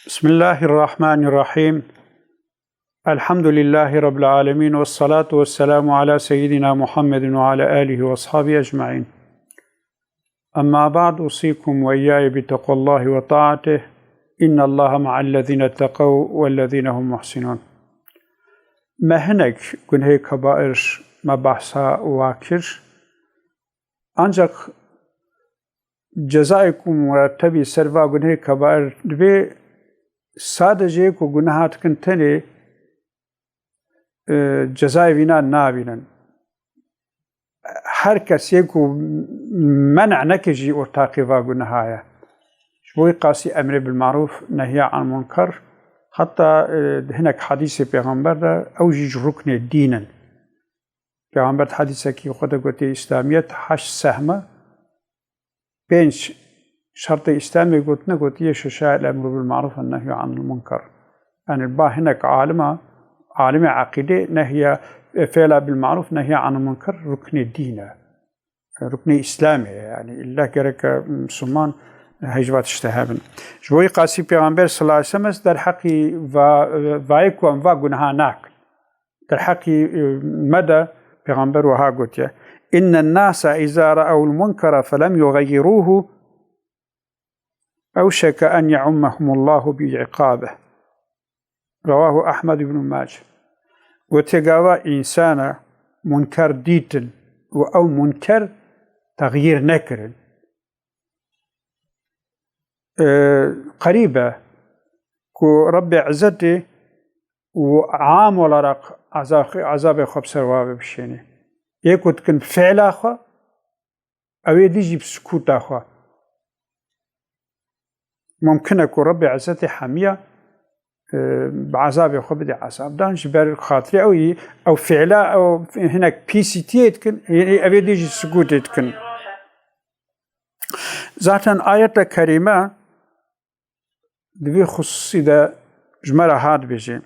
بسم الله الرحمن الرحيم. الحمد لله رب العالمين، والصلاة والسلام على سيدنا محمد وعلى آله وأصحابه أجمعين. أما بعد، أوصيكم وإياي بتقوى الله وطاعته، إن الله مع الذين اتقوا والذين هم محسنون. ما هناك گناه كبائر ما بحثا واكر، ancak cezayku murattebi serva günah kebair ve sadece ku günahat kenteni cezayı vina nabinen. Her kesiye ku menع nekeci ortaki va günahaya. Şuy qasi emri bil maruf nehya an munkar. Hatta hinek hadisi peygamber de evcic rukne dinen. Peygamber hadise ki xuda gote İslamiyet haş sehme 5 şartı İslami gotne gotiye şuşa el-emru bil maruf ve nehyu anil munkar. Yani bahinek alime akide nehya fe'la bil maruf nehya anil munkar rukni dine. Rukni İslami yani illa gerek Müslüman hecvat iştehabın. Şuy qasi peygamber sallallahu aleyhi ve sellem der haqi va ekwan va gunahanak. Der haqi mada peygamber ve ha gotiye إن الناس إذا رأوا المنكر فلم يغيروه أوشك أن يعمهم الله بعقابه. رواه أحمد بن ماجه. وتجاوى إنسان منكر ديتن أو منكر تغيير نكر قريبة كو رب عزته وعام ولا رق عذاب خبصر واب بشيني يكوت كن فعل أخا أو يديجي بسكوت أخا ممكن أكون ربي عزتي حامية بعذاب أخا بدي عذاب دانش بار خاطري أو فعلا أو هناك بي سي تي يتكن أو يديجي سكوت يتكن. ذاتا آية كريمة دوي خصوصي دا جمرة هاد بيجي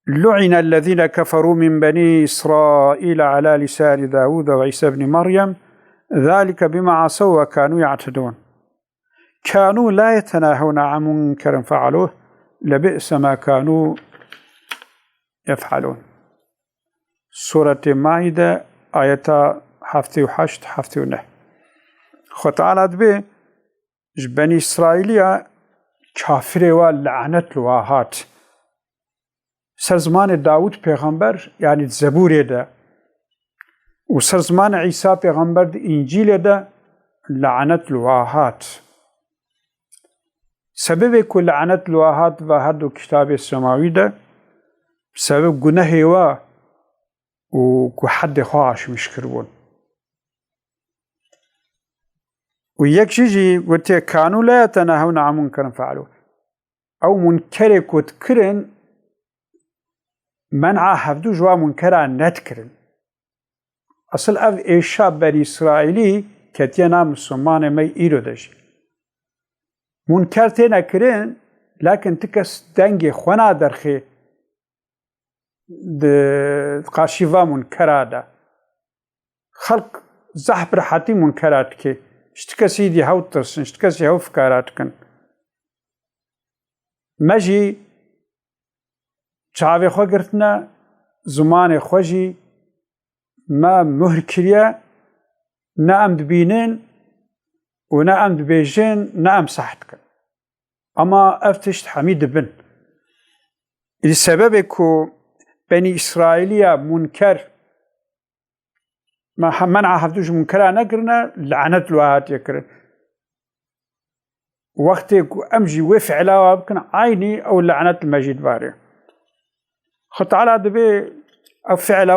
لعن الذين كفروا من بني إسرائيل على لسان داود وعيسى بن مريم ذلك بما عصوا وكانوا يعتدون كانوا لا يتناهون عن منكر فعلوه لبئس ما كانوا يفعلون. سورة مائدة آية 78 خد تعالى دبي بني إسرائيل كافر ولعنة لواهات سرزمان داود پیغمبر yani Zeburi'de و سرزمان İsa پیغمبر İncil'de lanet luahat. Sebebi ku lanet luahat ve her du kitab-ı semavi'de sebep günahı ve ku haddi xaş müşkirbun. و یک چیزی گوته کانو لا يتناهون عن منکر فعلوه او منکر کت کرن منع هفدو جوا منكرا نتكرن. أصل أف إيشا بني إسرائيلي كتينا مسلمان مي إيرو داشي منكر تينا كرن لكن تكس دنگي خوانا درخي قاشيفا منكرا دا خلق زحب رحاتي منكرات كي اشتكسي دي هاو ترسن اشتكسي هاو فكارات كن مجي چاوی خو گرتنا زمان خوشی ما مهر کریا نه ام دبینن و نه ام دبیجن نه ام صحت کن اما افتشت حمید بن السبب کو بني إسرائيلية منكر ما منع هفتوش منكرا نكرنا لعنت لوهات يكرن وقت امجي وفعلا وابكن عيني او لعنت المجيد باري خد تعالى دبي أو فعل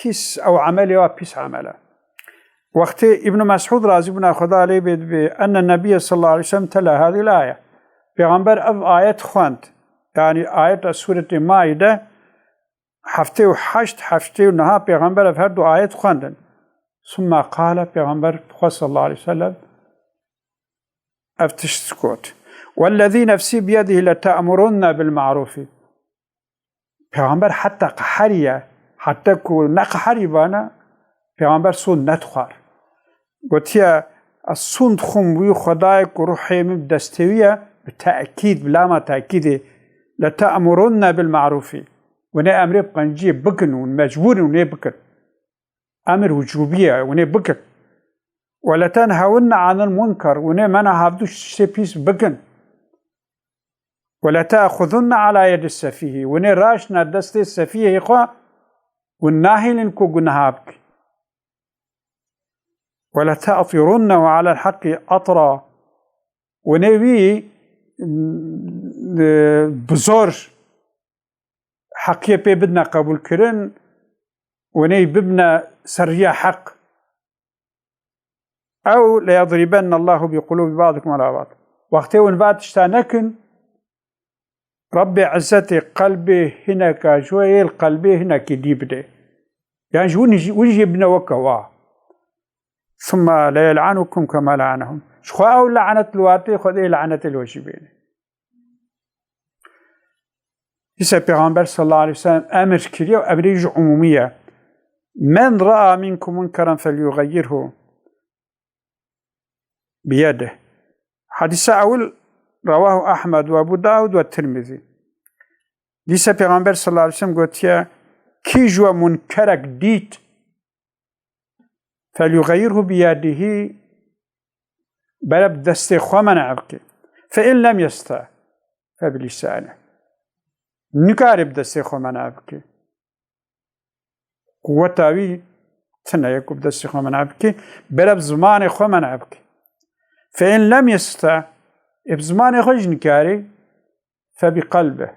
بيس أو عمل بيس عمله. وقت ابن مسعود رضي الله عنه عليه بأن النبي صلى الله عليه وسلم تلا هذه الآية. پیغمبر أف آية خواند يعني آية سورة مائدة هفته و 8 هفته و 9 پیغمبر أف هر دو آية خواندن. ثم قال پیغمبر صلى الله عليه وسلم أفتشتكوت والذي نفسي بيده لتأمرن بالمعروف. پیغمبر حتی قحریه حتی که نقحری بانه پیغمبر سون ندخوار گوتیه از سون خون بوی خدای که روحی من دستویه بالتأكيد بلا ما تأكيد لتأمرن بالمعروف وني أمر بقنجي بكن ومجبور وني بكن أمر وجوبية وني بكن ولا تنهون عن المنكر وني منا هافدوش سيبيس بكن ولا تأخذن على يد السفيه وني راشنا دست السفيه إخوة والناهي لنكو قنهابك ولا تأطرن وعلى الحق أطرا ونبي بزور حقية بي بدنا قبول كرن ونبي ببنا سرية حق أو ليضربن الله بقلوب بعضكم على بعض وقتي ونبات اشتانكن ربي عزتي قلبي هناك شوية القلبي هناك يديبني يعني ونجي ابن وكوا ثم لا يلعنكم كما لعنهم شخوا أو لعنة الواتي خذ لعنة الوجبين إسا پیغمبر صلى الله عليه وسلم أمر كريا وأمريج عمومية من رأى منكم منكرا فليغيره بيده حديث أول رواه أحمد وأبو داود والترمذي ليس پیغمبر صلى الله عليه وسلم قلت يا كي جوا منكرك ديت فليغيره بيده بلب دستي خمن عبكي فإن لم يستطع فبلسانه نكارب دستي خمن عبكي قوتاوي تنا يكوب دستي خمن عبكي بلب زمان خمن عبكي فإن لم يستطع بزمان خج نكاري فبقلبه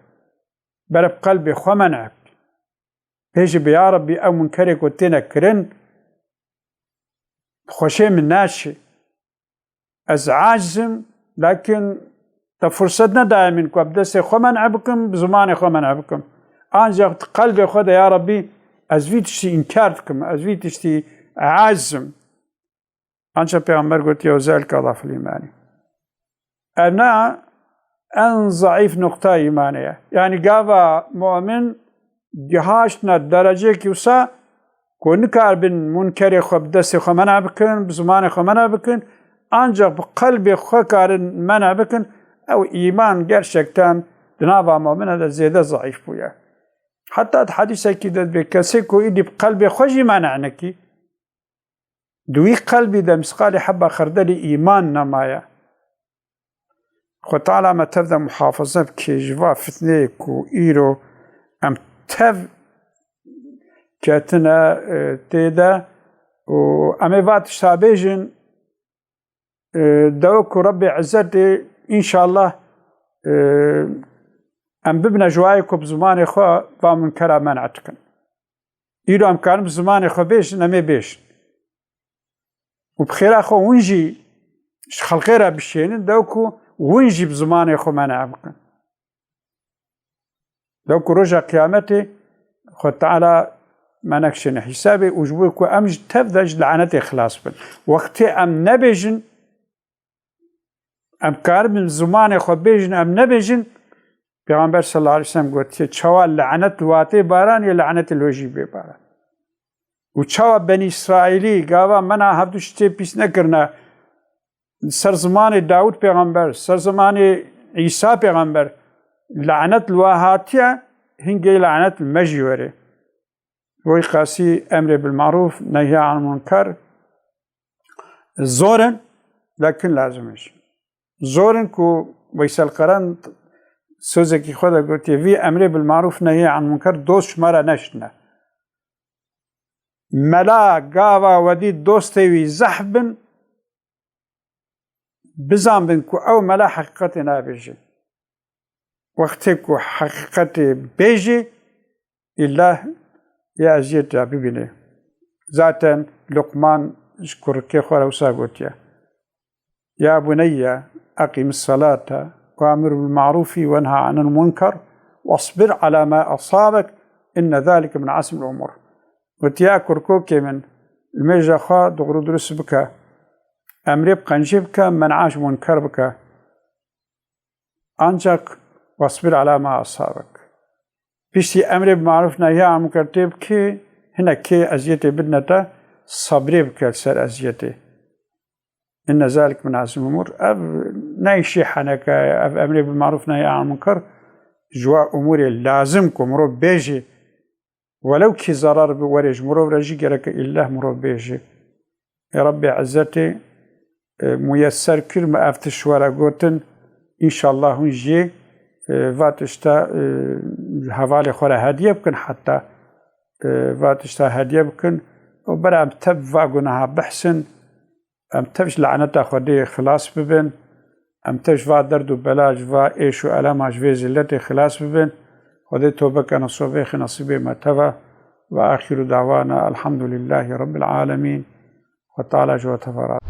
بلب قلبي خمن عبكي بيجي بيا ربي أو منكرك وتنا كرن خوشي من ناشي أزعاجزم لكن تفرصتنا دائما كوابدسي خمن عبكم بزمان خمن عبكم أنجا قلبي خدا يا ربي أزويتشتي إنكارتكم أزويتشتي عازم أنجا بيغمبر قلت يوزالك الله في الإيمان أنا أن ضعيف نقطة إيمانية يعني قابا مؤمن جهاشنا الدرجة كيوسا كون كار بن منكر خب دست خو منع بكن بزمان خو منع بكن انجا بقلب خو كار منع بكن او ايمان gerçekten دنابا مؤمن هذا زيادة ضعيف بويا حتى حديث كده بكسي كو يدي بقلب خوجي منعنكي دوي قلبي ده مسقال حبة خردل ايمان نمايا خو تعالى ما تبدا محافظة بكيجوا فتنة كو ايرو ام تف كاتنا تيدا وأمي بعد شابيجن دوك ربي عزتي إن شاء الله أم ببنا جوايكو بزمان خو ومن كرا منعتكن إيرو أم كان بزمان خو بيجن أمي بيجن وبخيرا خو ونجي خلقيرا بشينن دوكو ونجي بزمان خو منعبكن دوكو رجع قيامتي خو تعالى ما نكشن حسابي وجبوك وأمج تفدج لعنتي خلاص بن وقتي أم نبيجن أم كار من زمان خو بيجن أم نبيجن پیغمبر صلى الله عليه وسلم قلت شوال لعنت واتي باران يا لعنت الوجي باران وشوا بني إسرائيلي قاوا منا هفدوش تيبيس نكرنا سر زمان داود پیغمبر سر زمان عيسى پیغمبر لعنت الواهاتيا هنجي لعنت المجيوري ويقاسي أمر بالمعروف نهي عن المنكر زورن لكن لازمش زورن كو ويسال قرن سوزكي خدا قلت في أمر بالمعروف نهي عن المنكر دوش مرة نشنا ملا قاوا ودي دوستي زحبن بزام بنكو أو ملا حقيقتنا بيجي وقتكو حقيقتي بيجي إلا يا أزيد ببيني ذاتا لقمان اشكر كيخورا وساقوتيا يا بني أقم الصلاة وأمر بالمعروف وانهى عن المنكر واصبر على ما أصابك إن ذلك من عزم الأمور وتيا كركوكي من الميجا خا دغرو درس بك أمر بقنجبك منعاش منكر بك أنجك واصبر على ما أصابك بيشتي أمر بمعروف نهي عن المنكر تبكي هنا كي أزيتي بدنتا صبري بك السر أزيتي إن ذلك من عزم الأمور نايشي حنك أمر بالمعروف نهي عن المنكر جوا أمور لازمكم مرو بيجي ولو كي ضرر بورج مرو رجي جرك إله مرو بيجي يا ربي عزتي ميسر كل ما أفتش ورا قوتن إن شاء الله هنجي فاتشتا هوالي خورا هدية بكن حتى فاتشتا هدية بكن وبرا أم تب فاقونها بحسن أم تبش لعنتا خودي خلاص ببن أم تبش فا درد و بلاج فا إيش و ألاماج في زلتي خلاص ببن خودي توبك نصوبيخ نصيبي ما تبا وآخر دعوانا الحمد لله رب العالمين وتعالى جو تفرات